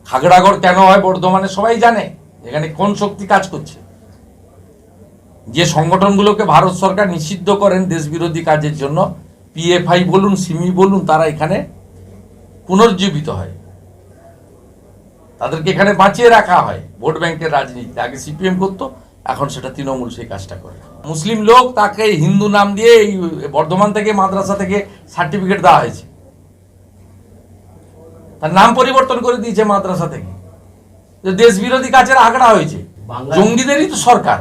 খাগড়াগড় কেন হয় বর্ধমানে সবাই জানে। এখানে কোন শক্তি কাজ করছে? যে সংগঠনগুলোকে ভারত সরকার নিষিদ্ধ করেন দেশবিরোধী কাজের জন্য, পিএফআই বলুন, সিমি বলুন, তারা এখানে পুনর্জীবিত হয়, তাদেরকে এখানে বাঁচিয়ে রাখা হয়। ভোট ব্যাংকের রাজনীতি আগে সিপিএম করতো, এখন সেটা তৃণমূল সেই কাজটা করে। মুসলিম লোক, তাকে হিন্দু নাম দিয়ে এই বর্ধমান থেকে মাদ্রাসা থেকে সার্টিফিকেট দেওয়া হয়েছে, তার নাম পরিবর্তন করে দিয়েছে মাদ্রাসা থেকে। দেশ বিরোধী কাজের আগড়া হয়েছে, জঙ্গিদেরই তো সরকার।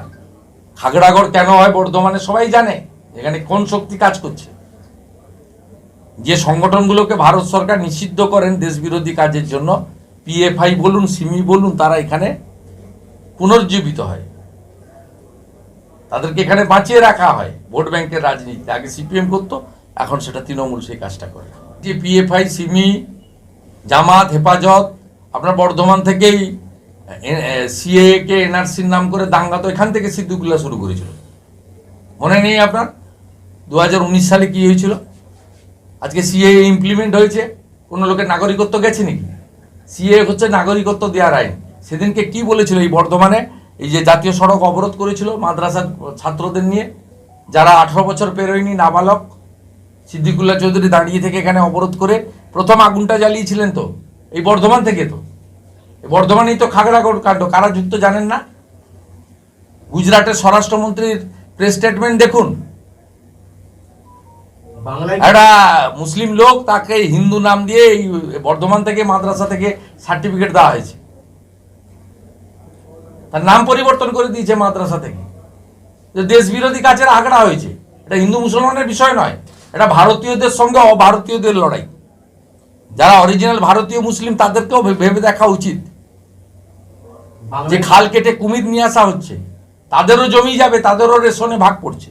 খাগড়াগড় কেন হয় বর্ধমানে সবাই জানে। এখানে কোন শক্তি কাজ করছে? যে সংগঠনগুলোকে ভারত সরকার নিষিদ্ধ করেন দেশবিরোধী কাজের জন্য, পিএফআই বলুন, সিমি বলুন, তারা এখানে পুনর্জীবিত হয়, তাদেরকে এখানে বাঁচিয়ে রাখা হয়। ভোট ব্যাংকের রাজনীতি আগে সিপিএম করতো, এখন সেটা তৃণমূল সেই কাজটা করে। যে পিএফআই, সিমি, জামাত, হেফাজত, আপনার বর্ধমান থেকেই সিএ কে এনআরসির নাম করে দাঙ্গা তো এখান থেকে সিদ্দিকুল্লাহ শুরু করেছিল, মনে নেই আপনার? 2019 সালে কি হয়েছিল? আজকে সিএ ইমপ্লিমেন্ট হয়েছে, কোনো লোকের নাগরিকত্ব গেছে নাকি? সিএ হচ্ছে নাগরিকত্ব দেওয়ার আইন। সেদিনকে কি বলেছিল এই বর্ধমানে, এই যে জাতীয় সড়ক অবরোধ করেছিল মাদ্রাসার ছাত্রদের নিয়ে, যারা 18 বছর পেরোয়নি, নাবালক, সিদ্দিকুল্লাহ চৌধুরী দাঁড়িয়ে থেকে এখানে অবরোধ করে প্রথম আগুনটা জ্বালিয়েছিলেন তো এই বর্ধমান থেকে। তো বর্ধমানেই তো খাগড়াগড় কাণ্ড, কারা যুক্ত জানেন না? গুজরাটের স্বরাষ্ট্রমন্ত্রীর প্রেস স্টেটমেন্ট দেখুন। একটা মুসলিম লোক, তাকে হিন্দু নাম দিয়ে এই বর্ধমান থেকে মাদ্রাসা থেকে সার্টিফিকেট দেওয়া হয়েছে, তার নাম পরিবর্তন করে দিয়েছে মাদ্রাসা থেকে। দেশ বিরোধী কাজের আগড়া হয়েছে। এটা হিন্দু মুসলমানের বিষয় নয়, এটা ভারতীয়দের সঙ্গে অভারতীয়দের লড়াই। যারা অরিজিনাল ভারতীয় মুসলিম তাদেরকেও ভেবে দেখা উচিত যে খাল কেটে কুমির নিয়ে আসা হচ্ছে, তাদেরও জমি যাবে, তাদেরও রেশনে ভাগ পড়ছে।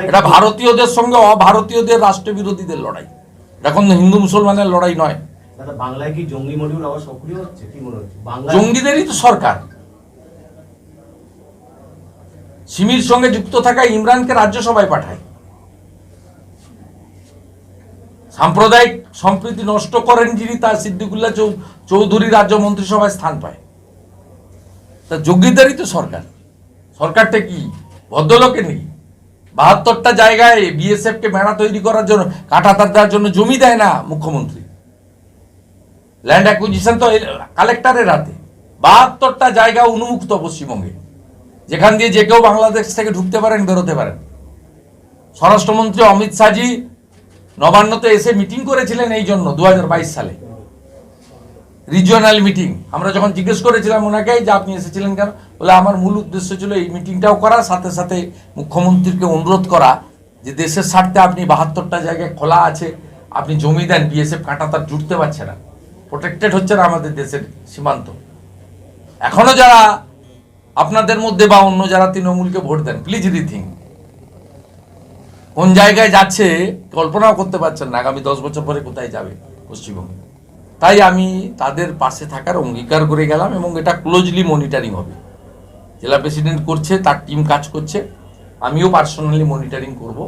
এটা ভারতীয়দের সঙ্গে অভারতীয়দের রাষ্ট্রবিরোধীদের লড়াই, এখন হিন্দু মুসলমানের লড়াই নয়। বাংলায় কি জঙ্গি মডিউল আবার সক্রিয় হচ্ছে? কি মনে হচ্ছে? জঙ্গিদেরই তো সরকার। সিমির সঙ্গে যুক্ত থাকা ইমরানকে রাজ্যসভায় পাঠায়, সাম্প্রদায়িক সম্প্রীতি নষ্ট করেন যিনি, তার সিদ্দিকুল্লাহ চৌধুরী রাজ্য মন্ত্রিসভায় স্থান পায়। তা যোগ্যদেরই তো সরকার। সরকারটা কি ভদ্রলোকের নেই? 72টা জায়গায় বিএসএফ কে মেলা তৈরি করার জন্য, কাঁটাতার দেওয়ার জন্য জমি দেয় না মুখ্যমন্ত্রী। ল্যান্ড অ্যাকুইজিশন তো কালেক্টরের হাতে। 72টা জায়গা উন্মুক্ত পশ্চিমবঙ্গে, যেখান দিয়ে যে কেউ বাংলাদেশ থেকে ঢুকতে পারেন, বেরোতে পারেন। স্বরাষ্ট্রমন্ত্রী অমিত শাহজি নবান্নতে এসে মিটিং করেছিলেন এই জন্য 2022 সালে, রিজিওনাল মিটিং। আমরা যখন জিজ্ঞেস করেছিলাম ওনাকে যে আপনি এসেছিলেন কেন, বলে আমার মূল উদ্দেশ্য ছিল এই মিটিংটাও করা, সাথে সাথে মুখ্যমন্ত্রীকে অনুরোধ করা যে দেশের স্বার্থে আপনি 72টা জায়গায় খোলা আছে, আপনি জমি দেন, বিএসএফ কাঁটাতার জুটতে পারছে না, প্রোটেক্টেড হচ্ছে না আমাদের দেশের সীমান্ত। এখনো যারা আপনাদের মধ্যে বা অন্য যারা তৃণমূলকে ভোট দেন, প্লিজ রিথিঙ্ক। কোন জায়গায় যাচ্ছে কল্পনাও করতে পারছেন না আগামী 10 বছর পরে কোথায় যাবে পশ্চিমবঙ্গ। তাই আমি তাদের পাশে থাকার অঙ্গীকার করে গেলাম, এবং এটা ক্লোজলি মনিটরিং হবে। জেলা প্রেসিডেন্ট করছে, তার টিম কাজ করছে, আমিও পার্সোনালি মনিটরিং করব।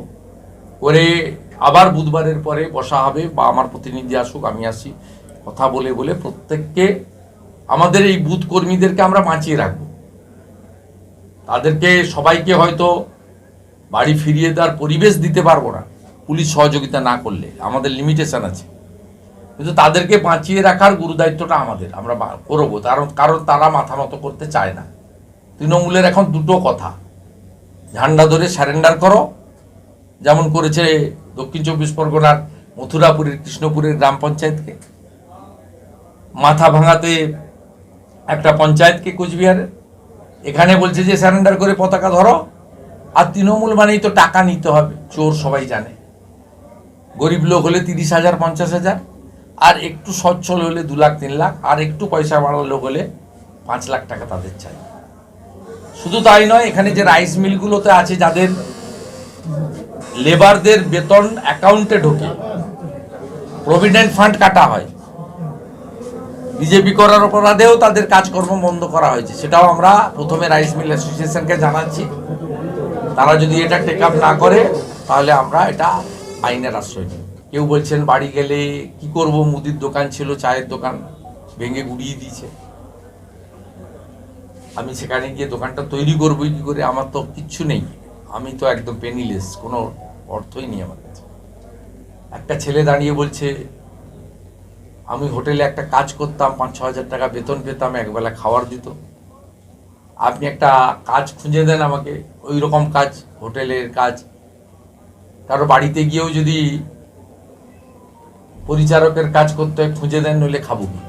করে আবার বুধবারের পরে বসা হবে, বা আমার প্রতিনিধি আসুক, আমি আসি, কথা বলে বলে প্রত্যেককে, আমাদের এই বুথ কর্মীদেরকে আমরা বাঁচিয়ে রাখবো। তাদেরকে সবাইকে হয়তো বাড়ি ফিরিয়ে দেওয়ার পরিবেশ দিতে পারবো না পুলিশ সহযোগিতা না করলে, আমাদের লিমিটেশন আছে, কিন্তু তাদেরকে বাঁচিয়ে রাখার গুরুদায়িত্বটা আমাদের, আমরা করবো। কারণ তারা মাথা নত করতে চায় না। তৃণমূলের এখন দুটো কথা, ঝান্ডা ধরে স্যারেন্ডার করো, যেমন করেছে দক্ষিণ 24 পরগনার মথুরাপুরের কৃষ্ণপুরের গ্রাম পঞ্চায়েতকে, মাথা ভাঙাতে একটা পঞ্চায়েতকে কোচবিহারের, এখানে বলছে যে স্যারেন্ডার করে পতাকা ধরো। আর তৃণমূল মানেই তো টাকা নিতে হবে, চোর সবাই জানে। গরিব লোক হলে 30,000 50,000, আর একটু সচ্ছল হলে 2 লাখ 3 লাখ, আর একটু পয়সা বাড়ার লোক হলে 5 লাখ টাকা তাদের চাই। শুধু তাই নয়, এখানে যে রাইস মিলগুলোতে আছে, যাদের লেবারদের বেতন অ্যাকাউন্টে ঢোকে, প্রভিডেন্ট ফান্ড কাটা হয়, বিজেপি করার অপরাধেও তাদের কাজকর্ম বন্ধ করা হয়েছে। সেটাও আমরা প্রথমে রাইস মিল অ্যাসোসিয়েশনকে জানাচ্ছি। তারা যদি এটা টেক আপ না করে, তাহলে আমরা এটা আইনের আশ্রয় নিই। কেউ বলছেন বাড়ি গেলে কি করব, মুদির দোকান ছিল, চায়ের দোকান, ভেঙে গুড়িয়ে দিয়েছে। আমি সেখানে গিয়ে দোকানটা তৈরি করবো কি করে, আমার তো কিচ্ছু নেই, আমি তো একদম পেনিলেস, কোনো অর্থই নেই আমার কাছে। একটা ছেলে দাঁড়িয়ে বলছে আমি হোটেলে একটা কাজ করতাম, 5-6 হাজার টাকা বেতন পেতাম, একবেলা খাওয়ার দিত, আপনি একটা কাজ খুঁজে দেন আমাকে, ওই রকম কাজ, হোটেলের কাজ, কারো বাড়িতে গিয়েও যদি পরিচারকের কাজ করতে হয় খুঁজে দেন, নইলে খাবো কি।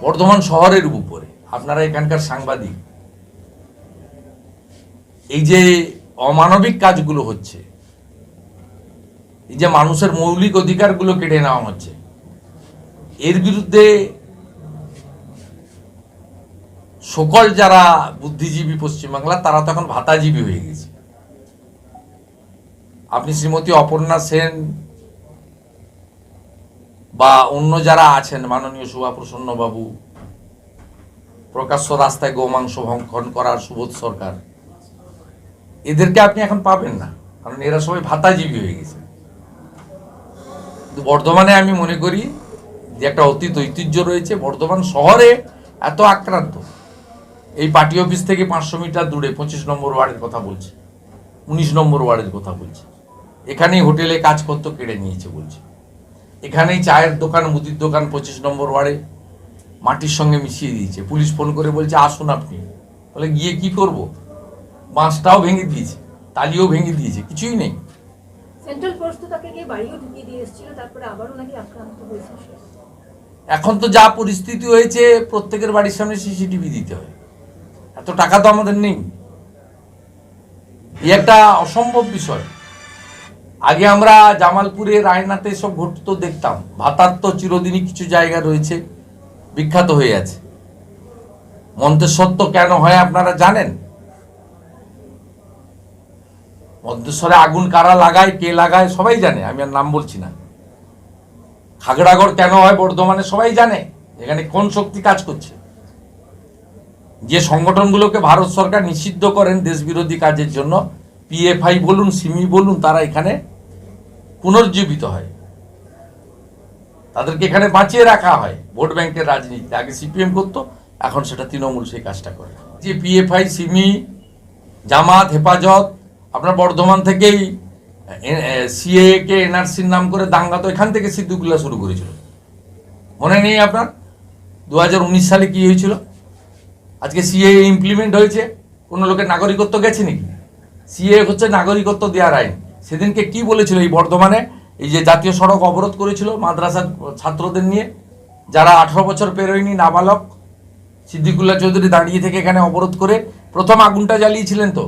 বর্ধমান শহরের উপরে আপনারা এখানকার সাংবাদিক, এই যে অমানবিক কাজগুলো হচ্ছে, এই যে মানুষের মৌলিক অধিকারগুলো কেড়ে নেওয়া হচ্ছে, এর বিরুদ্ধে সকল যারা বুদ্ধিজীবী পশ্চিমবাংলা তারা তখন ভাতাজীবী হয়ে গেছে। আপনি শ্রীমতী অপর্ণা সেন বা অন্য যারা আছেন, মাননীয় সুভাপ্রসন্ন বাবু, প্রকাশ্য রাস্তায় গোমাংস ভক্ষণ করার সুবোধ সরকার, এদেরকে আপনি এখন পাবেন না, কারণ এরা সবাই ভাতাজীবী হয়ে গেছে। কিন্তু বর্ধমানে আমি মনে করি যে একটা অতীত ঐতিহ্য রয়েছে। বর্ধমান শহরে এত আক্রান্ত, এই পার্টি অফিস থেকে 500 মিটার দূরে 25 নম্বর ওয়ার্ডের কথা বলছে, 19 নম্বর ওয়ার্ডের কথা বলছে, এখানেই হোটেলে কাজ করতে কেড়ে নিয়েছে বলছে, এখানেই চায়ের দোকান, মুদির দোকান 25 নম্বর ওয়ার্ডে মাটির সঙ্গে মিশিয়ে দিয়েছে। পুলিশ ফোন করে বলছে আসুন আপনি, বলে গিয়ে কি করব, বাঁশটাও ভেঙে দিয়েছে, তালিও ভেঙে দিয়েছে, কিছুই নেই। সেন্ট্রাল ফোর্স তো তাকে গিয়ে বাড়িও ঢুকিয়ে দিয়ে এসেছিল, তারপরে আবারও নাকি আক্রান্ত হয়েছে। এখন তো যা পরিস্থিতি হয়েছে, প্রত্যেকের বাড়ির সামনে সিসিটিভি দিতে হয়, এত টাকা তো আমাদের নেই, এই একটা অসম্ভব বিষয়। আগে আমরা জামালপুরে, রায়নাতে সব ঘটতো দেখতাম, ভাতার তো চিরদিনই কিছু জায়গা রয়েছে বিখ্যাত হয়ে আছে। মন্তেশ্বর তো কেন হয় আপনারা জানেন? মন্তেশ্বরে আগুন কারা লাগায়, কে লাগায় সবাই জানে, আমি আর নাম বলছি না। খাগড়াগড় কেন হয় বর্ধমানে সবাই জানে, এখানে কোন শক্তি কাজ করছে। যে সংগঠনগুলোকে ভারত সরকার নিষিদ্ধ করেন দেশবিরোধী কাজের জন্য, পিএফআই বলুন, সিমি বলুন, তারা এখানে পুনর্জীবিত হয়, তাদেরকে এখানে বাঁচিয়ে রাখা হয়। ভোট ব্যাংকের রাজনীতি আগে সিপিএম করতো, এখন সেটা তৃণমূল সেই কাজটা করে। যে পিএফআই, সিমি, জামাত, হেফাজত, আপনার বর্ধমান থেকেই সিএ কে এনআরসির নাম করে দাঙ্গা তো এখান থেকে সিদ্দিকুল্লাহ শুরু করেছিল, মনে নেই আপনার? 2019 সালে কি হয়েছিল? আজকে সিএ ইমপ্লিমেন্ট হয়েছে, কোনো লোকের নাগরিকত্ব গেছে নাকি? সিএ হচ্ছে নাগরিকত্ব দেওয়ার আইন। সেদিনকে কি বলেছিল এই বর্ধমানে, এই যে জাতীয় সড়ক অবরোধ করেছিল মাদ্রাসার ছাত্রদের নিয়ে, যারা 18 বছর পেরোয়নি, নাবালক, সিদ্দিকুল্লাহ চৌধুরী দাঁড়িয়ে থেকে এখানে অবরোধ করে প্রথম আগুনটা জ্বালিয়েছিলেন তো।